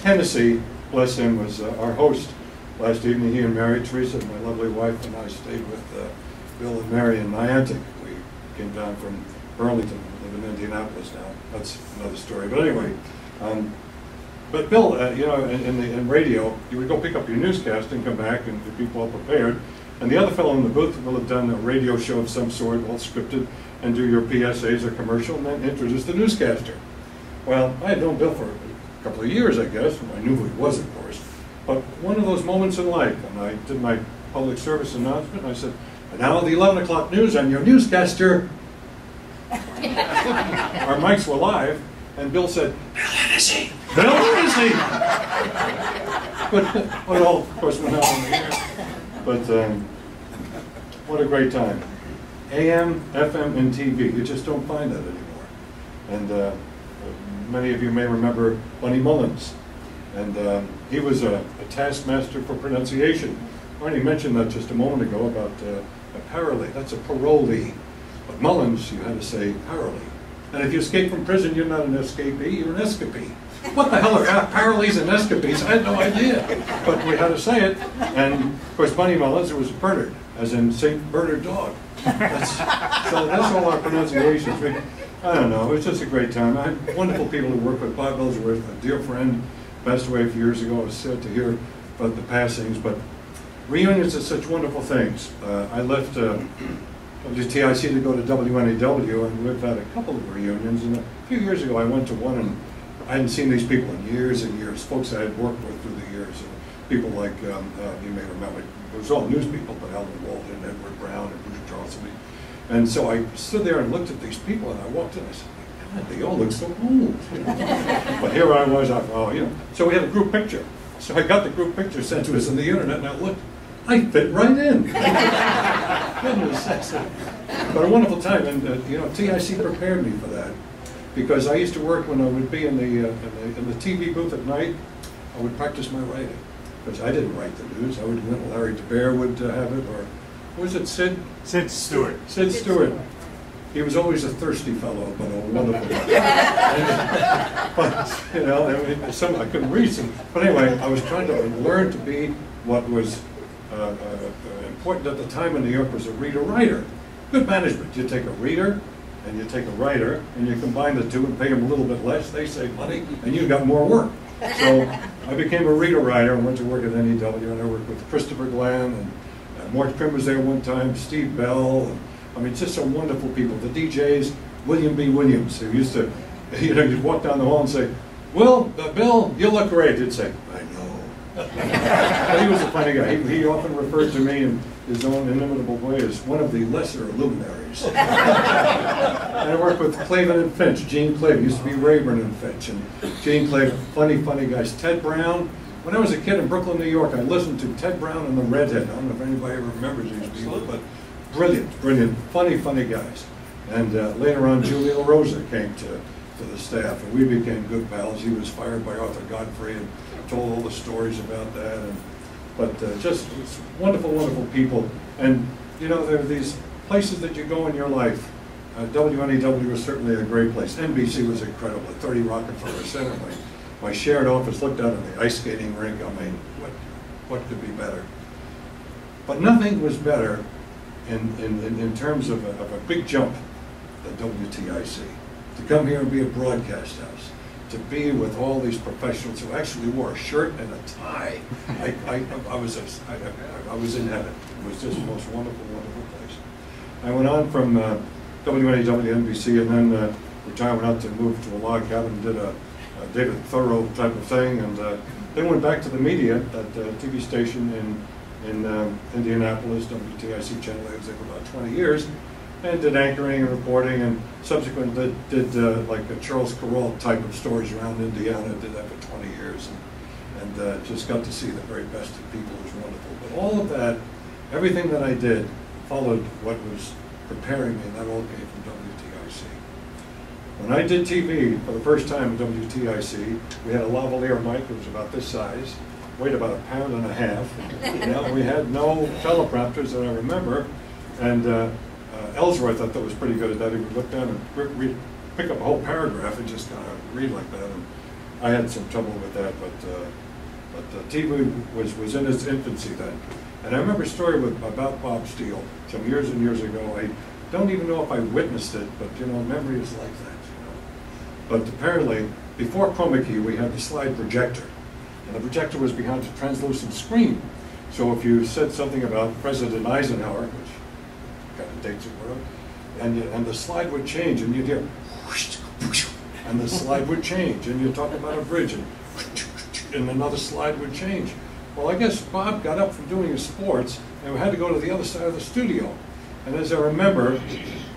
Hennessy, bless him, was our host last evening. He and Mary Teresa, my lovely wife, and I stayed with Bill and Mary in Niantic. We came down from Burlington, live in Indianapolis now. That's another story. But anyway, but Bill, you know, in radio, you would go pick up your newscast and come back and be well prepared. And the other fellow in the booth will have done a radio show of some sort, all scripted, and do your PSAs or commercial, and then introduce the newscaster. Well, I had known Bill for a couple of years, I guess, and I knew who he was, of course. But one of those moments in life, and I did my public service announcement, and I said, and now the 11 o'clock news, I'm your newscaster. Our mics were live, and Bill said, Bill Hennessy! Bill Hennessy! But all, of course, went out on the air. But what a great time. AM, FM, and TV. You just don't find that anymore. And many of you may remember Bunny Mullins. And he was a taskmaster for pronunciation. Arnie mentioned that just a moment ago about a parolee. That's a parolee. But Mullins, you had to say parolee. And if you escape from prison, you're not an escapee, you're an escapee. What the hell are parolees and escapees? I had no idea. But we had to say it. And, of course, Bunny Mullins, it was Bernard, as in St. Bernard dog. So that's all our pronunciations. I don't know. It was just a great time. I had wonderful people to work with. Bob Ellsworth, a dear friend, passed away a few years ago. I was sad to hear about the passings. But reunions are such wonderful things. I left WTIC to go to WNAW, and we've had a couple of reunions. And a few years ago, I went to one, and I hadn't seen these people in years and years. Folks I had worked with through the years. And people like, you may remember, it was all news people, but Alan Walden, Edward Brown, and Bruce Charleston. And so I stood there and looked at these people, and I walked in, and I said, God, they all look so old. But here I was, you know. So we had a group picture. So I got the group picture sent to us on the internet, and I looked. I fit right in. Goodness, but a wonderful time, and you know, TIC prepared me for that, because I used to work when I would be in the TV booth at night. I would practice my writing, because I didn't write the news. I would let Larry DeBear would have it, or was it Sid? Sid Stewart. Sid Stewart. He was always a thirsty fellow, but a wonderful one. But you know, I mean, I couldn't read some. But anyway, I was trying to learn to be what was important at the time in New York was a reader-writer. Good management. You take a reader and you take a writer and you combine the two and pay them a little bit less. They save money and you got more work. So I became a reader-writer and went to work at NEW, and I worked with Christopher Glenn, and Mark Pym was there one time, Steve Bell, and, I mean, just some wonderful people. The DJs, William B. Williams, who used to, you know, you'd walk down the hall and say, well, Bill, you look great. He'd say, I know. But he was a funny guy. He often referred to me in his own inimitable way as one of the lesser luminaries. And I worked with Clavin and Finch. Gene Clavin used to be Rayburn and Finch. And Gene Clavin, funny guys. Ted Brown. When I was a kid in Brooklyn, New York, I listened to Ted Brown and the Redhead. I don't know if anybody ever remembers these people, but brilliant, funny guys. And later on, Julia LaRosa came to the staff, and we became good pals. He was fired by Arthur Godfrey and told all the stories about that. But just wonderful people. And you know, there are these places that you go in your life. WNEW was certainly a great place. NBC was incredible. 30 Rockefeller Center. My shared office looked out on the ice skating rink. I mean, what could be better? But nothing was better in terms of a big jump than WTIC. To come here and be a broadcast house, to be with all these professionals who actually wore a shirt and a tie. I was in heaven. It was just the most wonderful place. I went on from WNAW to NBC, and then retired, went out to move to a log cabin and did a David Thoreau type of thing, and then went back to the media at the TV station in Indianapolis, WTIC channel. I was there for about 20 years. And did anchoring and reporting, and subsequently did like a Charles Corral type of stories around Indiana. Did that for 20 years, and just got to see the very best of people. It was wonderful. But all of that, everything that I did, followed what was preparing me, and that all came from WTIC. When I did TV for the first time at WTIC, we had a lavalier mic. It was about this size, weighed about 1.5 pounds. You know, we had no teleprompters that I remember, and Ellsworth, I thought, was pretty good at that. He would look down and pick up a whole paragraph and just kind of read like that. And I had some trouble with that, but TV was in its infancy then. And I remember a story about Bob Steele some years and years ago. I don't even know if I witnessed it, but you know, memory is like that, you know. But apparently, before chroma key, we had the slide projector, and the projector was behind a translucent screen. So if you said something about President Eisenhower, which kind of dates it were, and the slide would change, and you'd hear whoosh, whoosh, and the slide would change, and you'd talk about a bridge, and another slide would change. Well, I guess Bob got up from doing his sports and had to go to the other side of the studio. And as I remember,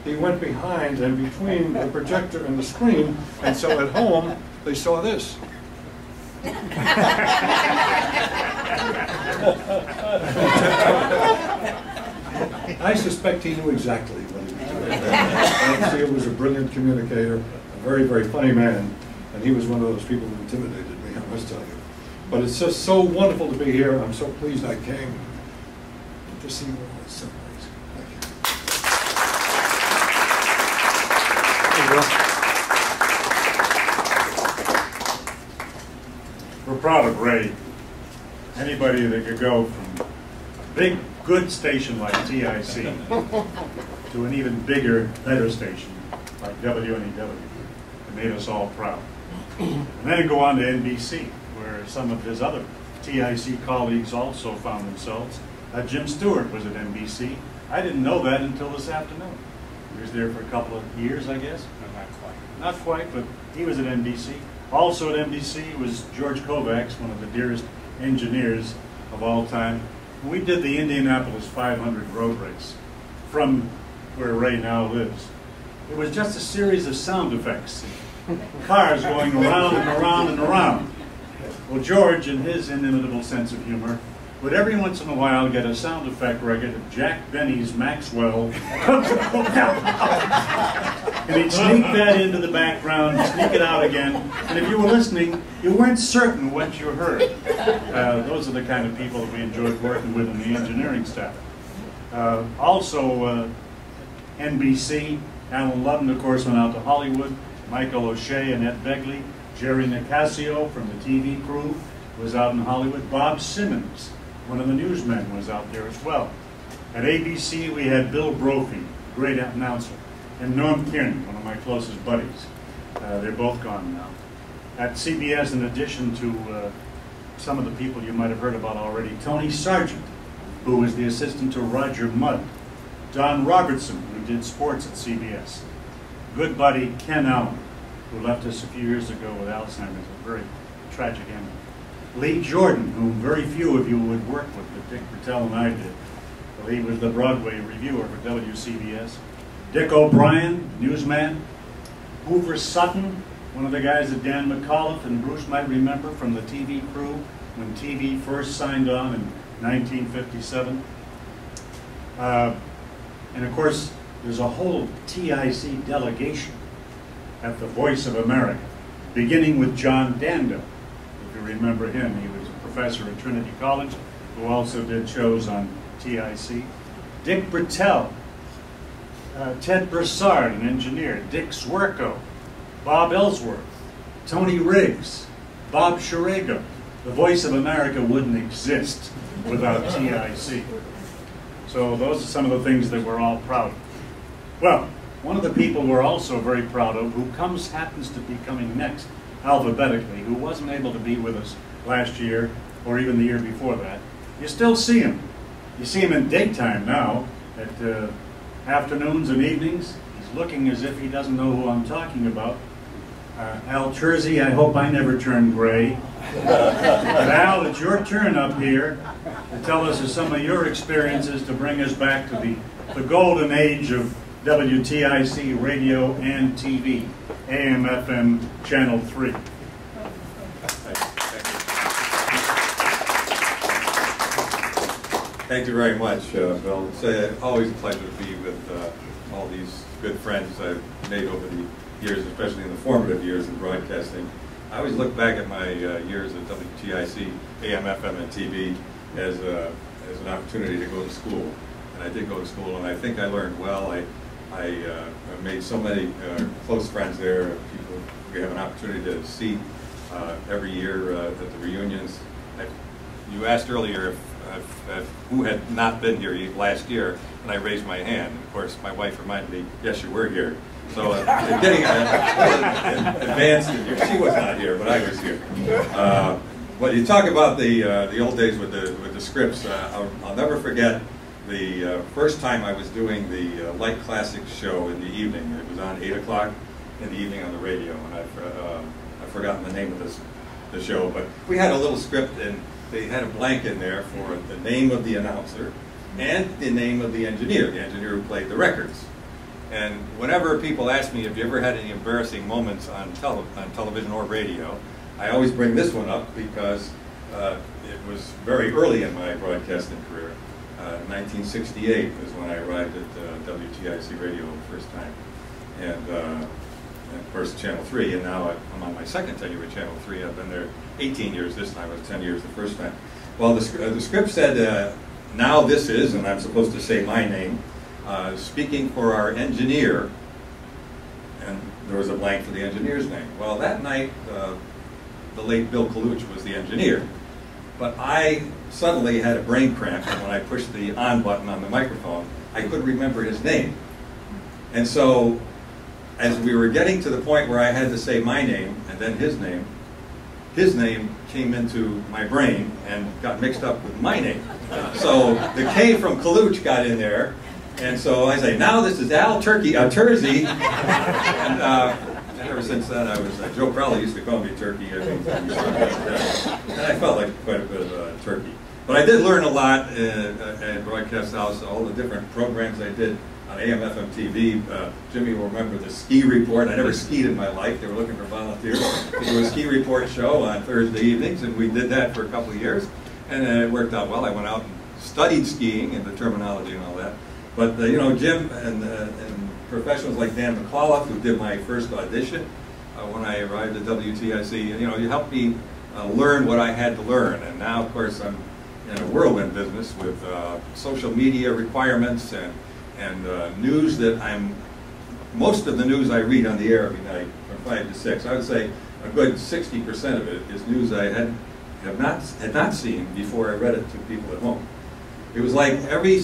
he went behind and between the projector and the screen, and so at home, they saw this. I suspect he knew exactly what he was doing. Bob Steele was a brilliant communicator, a very, very funny man, and he was one of those people who intimidated me, I must tell you. But it's just so wonderful to be here. I'm so pleased I came to see you all. It's so nice. Thank you. We're proud of Ray. Anybody that could go from a big, good station like TIC to an even bigger, better station like WNEW. It made us all proud. And then go on to NBC, where some of his other TIC colleagues also found themselves. Jim Stewart was at NBC. I didn't know that until this afternoon. He was there for a couple of years, I guess. No, not quite. Not quite, but he was at NBC. Also at NBC was George Kovacs, one of the dearest engineers of all time. We did the Indianapolis 500 road race from where Ray now lives. It was just a series of sound effects. Cars going around and around and around. Well, George, in his inimitable sense of humor, would every once in a while get a sound effect record of Jack Benny's Maxwell, and he'd sneak that into the background, sneak it out again, and if you were listening, you weren't certain what you heard. Those are the kind of people that we enjoyed working with in the engineering staff. Also, NBC, Alan Ludden, of course, went out to Hollywood. Michael O'Shea and Ed Begley. Jerry Nicasio from the TV crew was out in Hollywood. Bob Simmons, one of the newsmen, was out there as well. At ABC, we had Bill Brophy, great announcer, and Norm Kiernan, one of my closest buddies. They're both gone now. At CBS, in addition to some of the people you might have heard about already, Tony Sargent, who was the assistant to Roger Mudd. Don Robertson, who did sports at CBS. Good buddy Ken Allen, who left us a few years ago with Alzheimer's, a very tragic ending. Lee Jordan, whom very few of you would work with, but Dick Bertel and I did. Lee was the Broadway reviewer for WCBS. Dick O'Brien, newsman. Hoover Sutton, one of the guys that Dan McAuliffe and Bruce might remember from the TV crew when TV first signed on in 1957. And of course, there's a whole TIC delegation at the Voice of America, beginning with John Dando. If you remember him, he was a professor at Trinity College, who also did shows on TIC. Dick Bertel, Ted Broussard, an engineer, Dick Zwerko, Bob Ellsworth, Tony Riggs, Bob Shirago. The Voice of America wouldn't exist without TIC. So those are some of the things that we're all proud of. Well, one of the people we're also very proud of, who happens to be coming next alphabetically, who wasn't able to be with us last year or even the year before that, you still see him. You see him in daytime now, at afternoons and evenings. He's looking as if he doesn't know who I'm talking about. Al Chersey, I hope I never turn gray. But Al, it's your turn up here to tell us some of your experiences to bring us back to the golden age of WTIC radio and TV, AM, FM, Channel 3. Thank you very much, Bill. It's always a pleasure to be with all these good friends I've made over the years, especially in the formative years of broadcasting. I always look back at my years at WTIC, AM, FM, and TV as an opportunity to go to school. And I did go to school, and I think I learned well. I made so many close friends there, people we have an opportunity to see every year at the reunions. You asked earlier if who had not been here last year, and I raised my hand. And of course, my wife reminded me, yes, you were here. So getting advanced, she was not here, but I was here. But you talk about the old days with the scripts. I'll never forget the first time I was doing the Light Classics show in the evening. It was on 8 o'clock in the evening on the radio, and I've forgotten the name of the show. But we had a little script, and they had a blank in there for the name of the announcer and the name of the engineer who played the records. And whenever people ask me, have you ever had any embarrassing moments on television or radio, I always bring this one up because it was very early in my broadcasting career. 1968 was when I arrived at WTIC radio the first time. And of course, Channel 3, and now I'm on my second tenure with Channel 3. I've been there 18 years this time. It was 10 years the first time. Well, the script said, now this is, and I'm supposed to say my name, speaking for our engineer, and there was a blank for the engineer's name. Well, that night, the late Bill Kaluch was the engineer, but I suddenly had a brain cramp, and when I pushed the on button on the microphone, I couldn't remember his name. And so, as we were getting to the point where I had to say my name and then his name came into my brain and got mixed up with my name. So the K from Kaluch got in there, and so I say, now this is Al Tersey. And ever since then, I was, Joe Crowley used to call me Turkey. And I felt like quite a bit of a turkey. But I did learn a lot at Broadcast House, all the different programs I did on AM, FM, TV. Jimmy will remember the ski report. I never skied in my life. They were looking for volunteers to do a ski report show on Thursday evenings, and we did that for a couple of years. And it worked out well. I went out and studied skiing and the terminology and all that. But you know, Jim and professionals like Dan McAuliffe, who did my first audition when I arrived at WTIC, you know, you helped me learn what I had to learn. And now, of course, I'm in a whirlwind business with social media requirements and news that most of the news I read on the air every night from 5 to 6. I would say a good 60% of it is news I had not seen before I read it to people at home. It was like every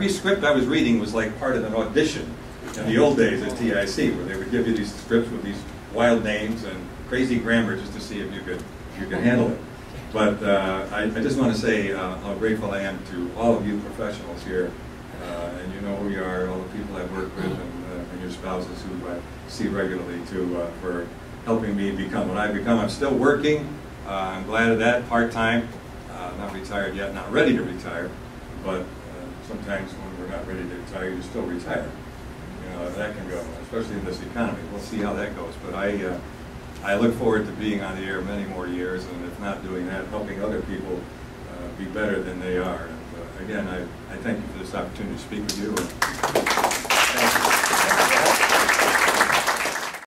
script I was reading was like part of an audition in the old days at TIC, where they would give you these scripts with these wild names and crazy grammar just to see if you could handle it. But I just want to say how grateful I am to all of you professionals here. And you know who you are, all the people I've worked with, and your spouses who I see regularly too, for helping me become what I've become. I'm still working. I'm glad of that, part-time. Not retired yet, not ready to retire. But sometimes when we're not ready to retire, you still retire. You know, that can go, especially in this economy. We'll see how that goes. But I look forward to being on the air many more years, and if not doing that, helping other people be better than they are. And again, I thank you for this opportunity to speak with you.